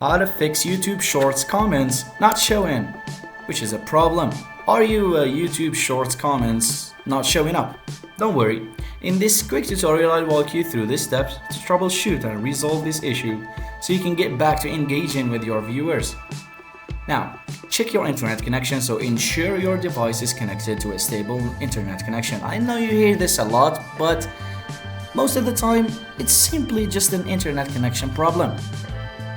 How to fix YouTube Shorts comments not showing, which is a problem. Are you YouTube Shorts comments not showing up? Don't worry. In this quick tutorial, I'll walk you through the steps to troubleshoot and resolve this issue so you can get back to engaging with your viewers. Now, check your internet connection, so ensure your device is connected to a stable internet connection. I know you hear this a lot, but most of the time, it's simply just an internet connection problem.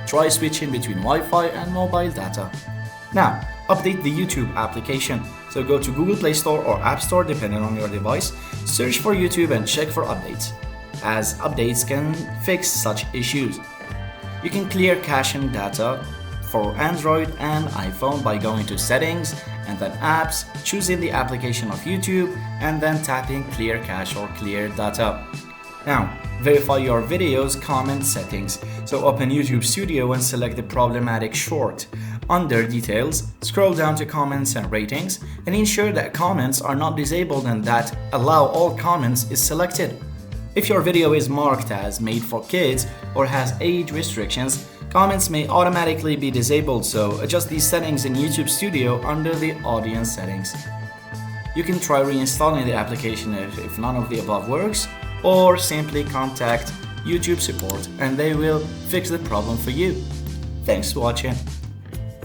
Try switching between Wi-Fi and mobile data. Now, update the YouTube application. So go to Google Play Store or App Store depending on your device, search for YouTube and check for updates, as updates can fix such issues. You can clear caching data for Android and iPhone by going to Settings and then Apps, choosing the application of YouTube and then tapping Clear Cache or Clear Data. Now, verify your video's comment settings. So open YouTube Studio and select the problematic short. Under Details, scroll down to Comments and Ratings and ensure that comments are not disabled and that Allow All Comments is selected. If your video is marked as made for kids or has age restrictions, comments may automatically be disabled, so adjust these settings in YouTube Studio under the Audience settings. You can try reinstalling the application if none of the above works, or simply contact YouTube support and they will fix the problem for you. Thanks for watching.